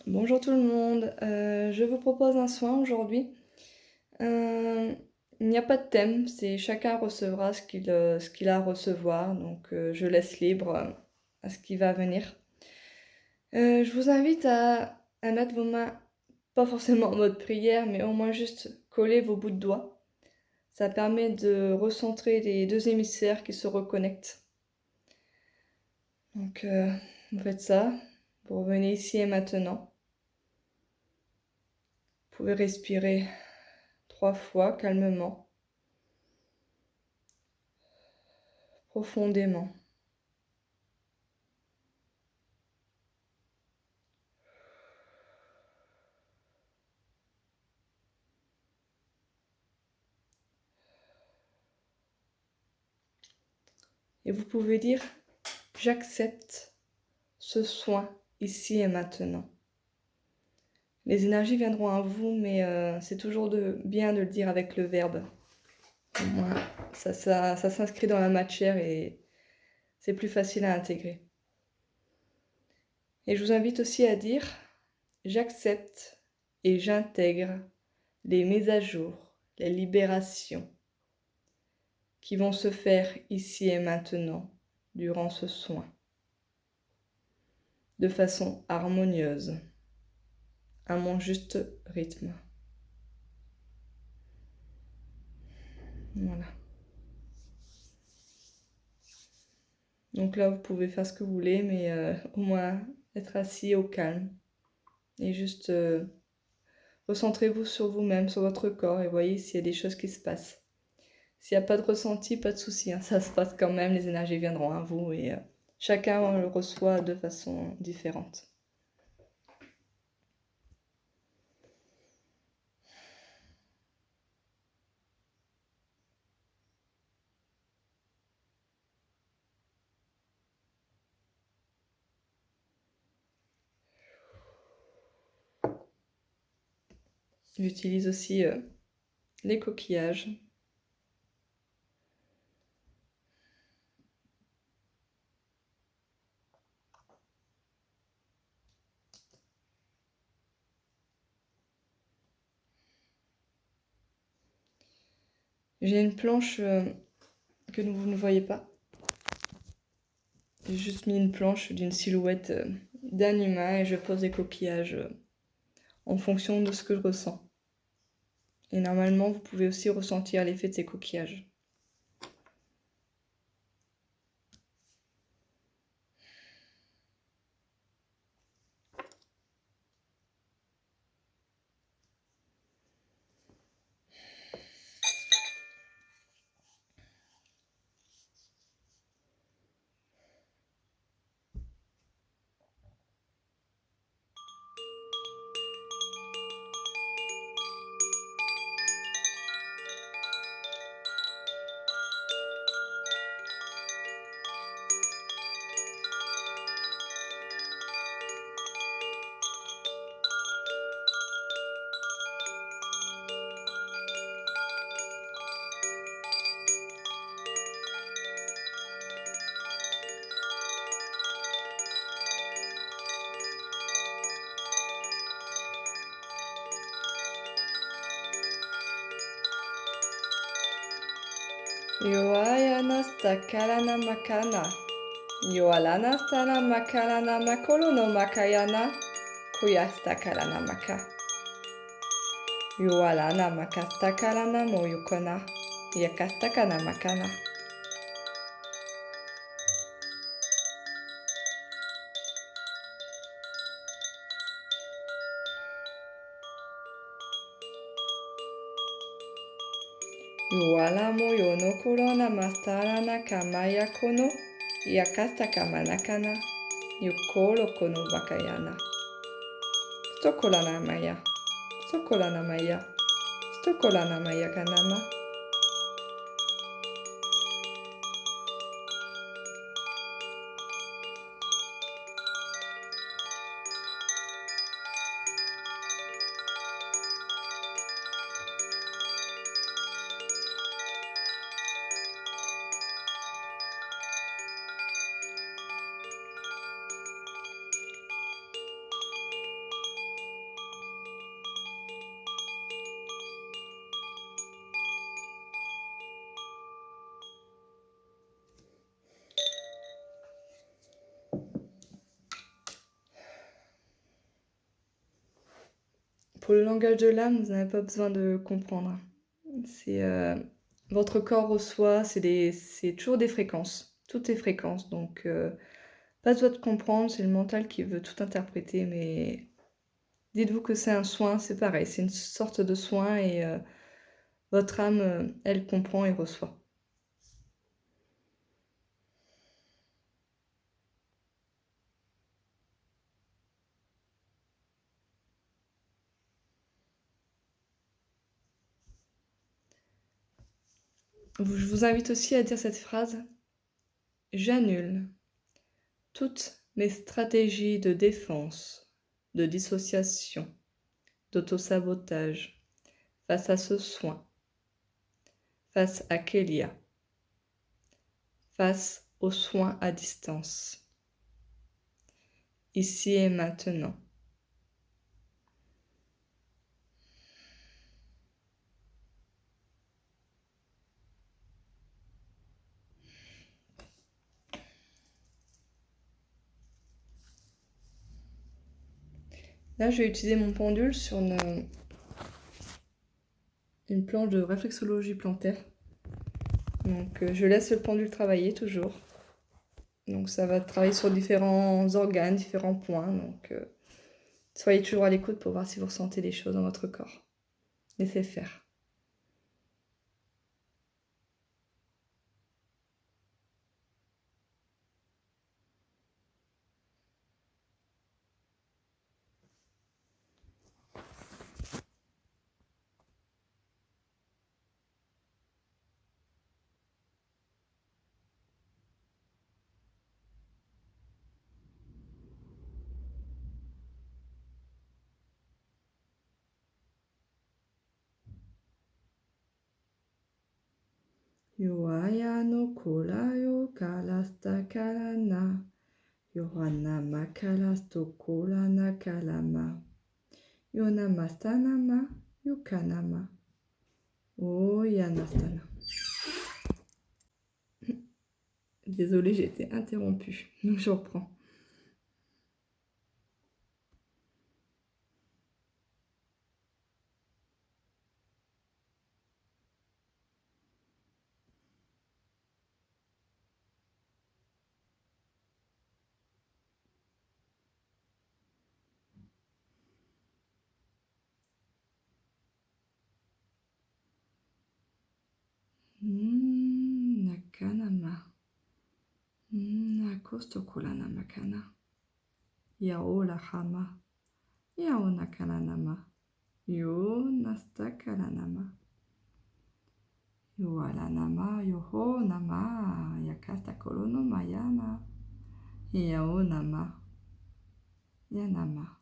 Bonjour tout le monde, je vous propose un soin aujourd'hui. Heu, il n'y a pas de thème, c'est chacun recevra ce qu'il a à recevoir, donc je laisse libre, à ce qui va venir. Je vous invite à mettre vos mains, pas forcément en mode prière, mais au moins juste coller vos bouts de doigts. Ça permet de recentrer les 2 hémisphères qui se reconnectent. Donc vous faites ça, vous revenez ici et maintenant. Vous pouvez respirer 3 fois calmement, profondément. Et vous pouvez dire: «J'accepte ce soin ici et maintenant». Les énergies viendront à vous, mais c'est toujours bien de le dire avec le verbe. Au moins, ça s'inscrit dans la matière et c'est plus facile à intégrer. Et je vous invite aussi à dire: «J'accepte et j'intègre les mises à jour, les libérations qui vont se faire ici et maintenant durant ce soin, de façon harmonieuse, à mon juste rythme». Voilà. Donc là, vous pouvez faire ce que vous voulez, mais au moins être assis au calme et juste, recentrez-vous sur vous-même, sur votre corps et voyez s'il y a des choses qui se passent. S'il y a pas de ressenti, pas de souci, hein, ça se passe quand même, les énergies viendront à vous et chacun le reçoit de façon différente. J'utilise aussi, les coquillages. J'ai une planche, que vous ne voyez pas. J'ai juste mis une planche d'une silhouette, d'un humain et je pose des coquillages, en fonction de ce que je ressens. Et normalement, vous pouvez aussi ressentir l'effet de ces coquillages. Yoayana stakalana makana. Yoalana stana makalana makolo no makayana. Kuyastakalana maka. Yoalana makastakalana moyukona. Yakastakana makana. Yoala moyo no korona mastarana kamaya kono. Yakastakamanakana. Yukolo kono bakayana. Stokolana maya. Stokolana maya. Stokolana maya kanama. pour le langage de l'âme, vous n'avez pas besoin de comprendre. C'est, votre corps reçoit, c'est toujours des fréquences, tout est fréquence, donc pas besoin de comprendre, c'est le mental qui veut tout interpréter, mais dites-vous que c'est un soin, c'est pareil, c'est une sorte de soin et votre âme, elle comprend et reçoit. Je vous invite aussi à dire cette phrase: «J'annule toutes mes stratégies de défense, de dissociation, d'autosabotage face à ce soin, face à Kélia, face aux soins à distance, ici et maintenant.» Là, je vais utiliser mon pendule sur une planche de réflexologie plantaire. Donc, je laisse le pendule travailler toujours. Donc, ça va travailler sur différents organes, différents points. Donc, soyez toujours à l'écoute pour voir si vous ressentez des choses dans votre corps. Laissez faire. Yoaya no kolayo kalasta kalana. Yohana makalasto kolana kalama. Yonamastanama yukanama. Oyanastana. Désolée, j'ai été interrompue. Donc je reprends. Nakanama. Nakosto kolana makana. Yao lahama. Yao nakalanama. Yo nastakalanama. Yo alanama. Yoho nama. Yakasta kolono mayama. Yao nama. Yanama.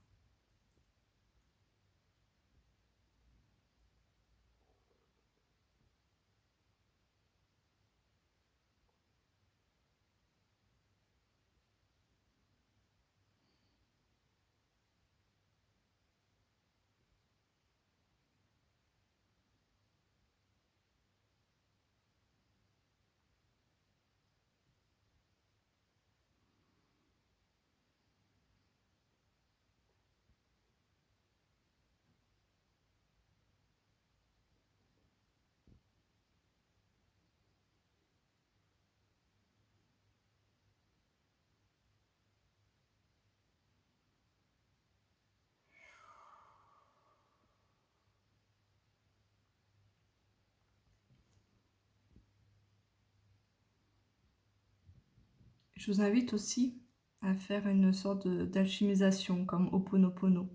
Je vous invite aussi à faire une sorte d'alchimisation comme Ho'oponopono.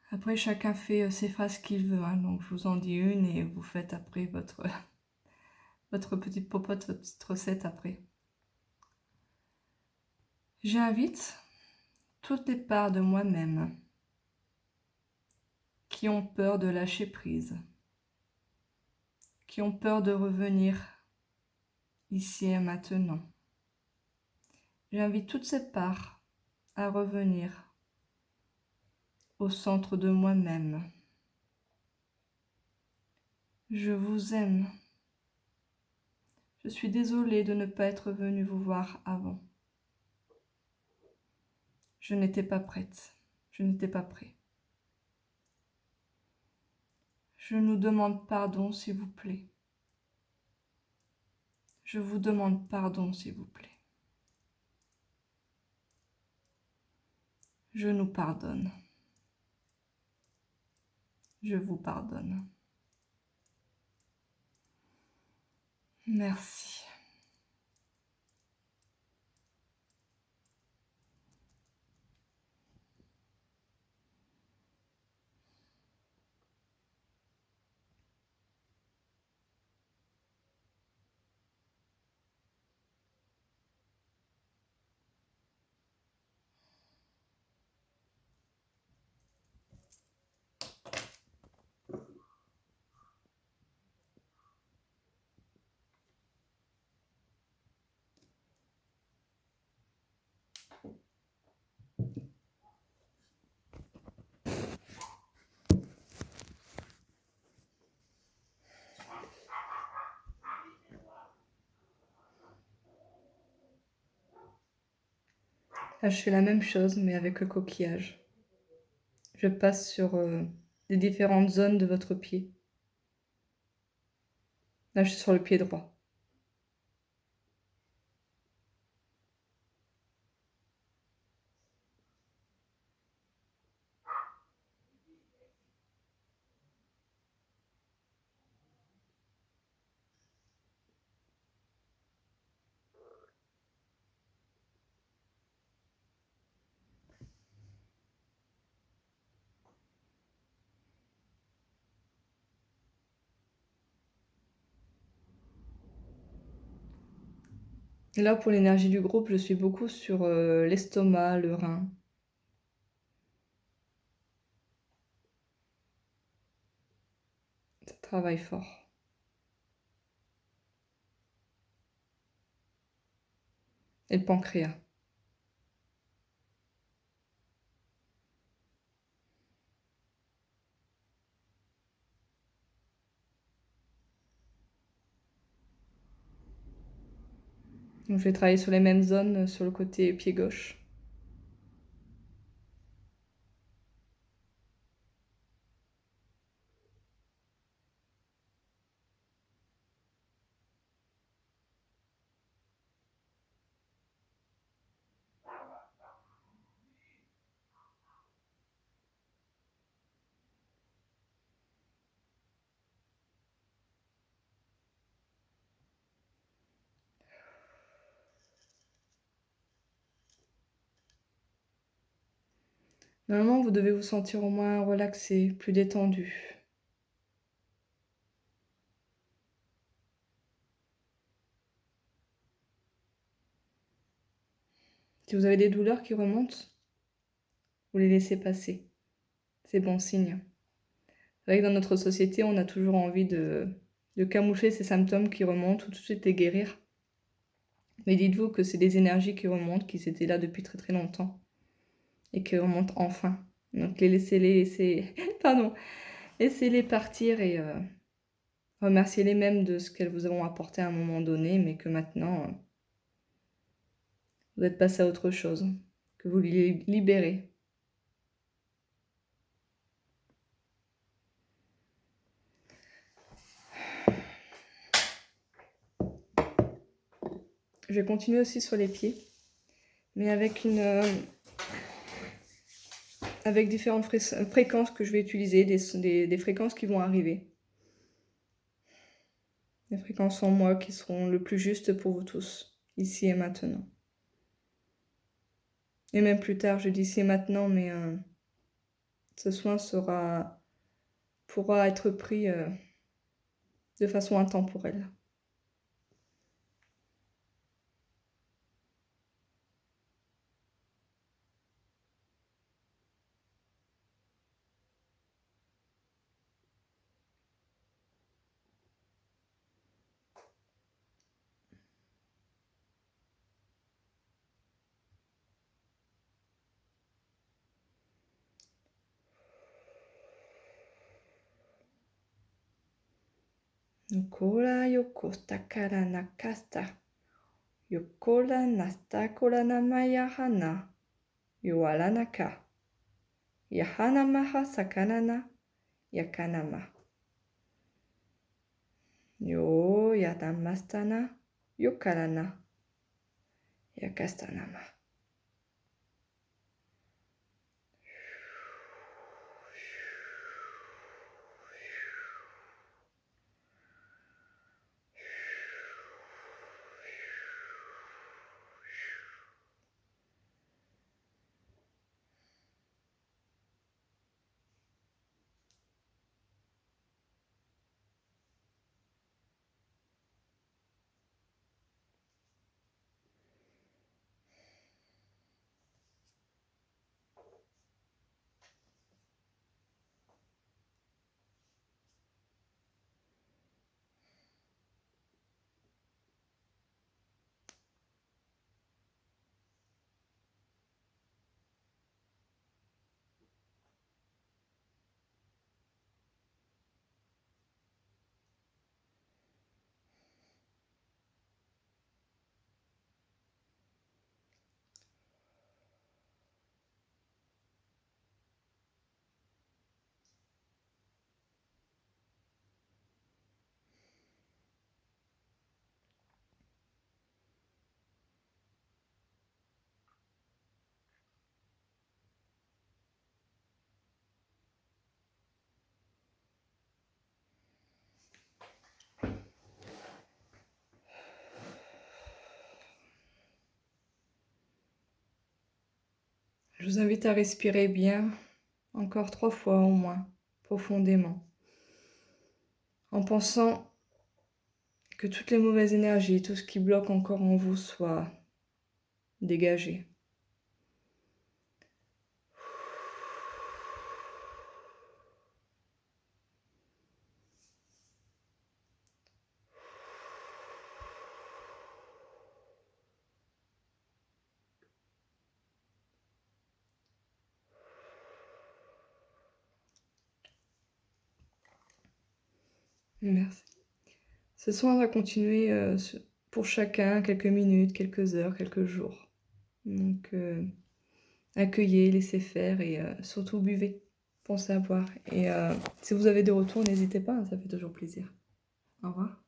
Après, chacun fait ses phrases qu'il veut, hein, donc je vous en dis une et vous faites après votre petite popote, votre petite recette après. J'invite toutes les parts de moi-même qui ont peur de lâcher prise, qui ont peur de revenir ici et maintenant. J'invite toutes ces parts à revenir au centre de moi-même. Je vous aime. Je suis désolée de ne pas être venue vous voir avant. Je n'étais pas prête. Je n'étais pas prêt. Je nous demande pardon, s'il vous plaît. Je vous demande pardon, s'il vous plaît. Je nous pardonne. Je vous pardonne. Merci. Là, je fais la même chose, mais avec le coquillage. Je passe sur les différentes zones de votre pied. Là, je suis sur le pied droit. Et là, pour l'énergie du groupe, je suis beaucoup sur l'estomac, le rein. Ça travaille fort. Et le pancréas. Donc, je vais travailler sur les mêmes zones sur le côté pied gauche. Normalement, vous devez vous sentir au moins relaxé, plus détendu. Si vous avez des douleurs qui remontent, vous les laissez passer. C'est bon signe. C'est vrai que dans notre société, on a toujours envie de camoufler ces symptômes qui remontent ou tout de suite les guérir. Mais dites-vous que c'est des énergies qui remontent, qui étaient là depuis très très longtemps et qui remontent enfin. Donc pardon, laissez-les partir et remerciez-les même de ce qu'elles vous ont apporté à un moment donné, mais que maintenant vous êtes passé à autre chose, que vous les libérez. Je vais continuer aussi sur les pieds, mais avec différentes fréquences que je vais utiliser, des fréquences qui vont arriver. Des fréquences en moi qui seront le plus justes pour vous tous, ici et maintenant. Et même plus tard, je dis ici et maintenant, mais ce soin pourra être pris de façon intemporelle. Yokora yoko takara nakasta. Yokora nastakora namaya hana. Yoalanaka. Yahanamaha sakanana. Yakanama. Yo yadamastana, yokalana, yakastanama. Je vous invite à respirer bien, encore 3 fois au moins, profondément, en pensant que toutes les mauvaises énergies, tout ce qui bloque encore en vous soit dégagé. Merci. Ce soin va continuer pour chacun quelques minutes, quelques heures, quelques jours. Donc, accueillez, laissez faire et surtout buvez. Pensez à boire. Et si vous avez des retours, n'hésitez pas, hein, ça fait toujours plaisir. Au revoir.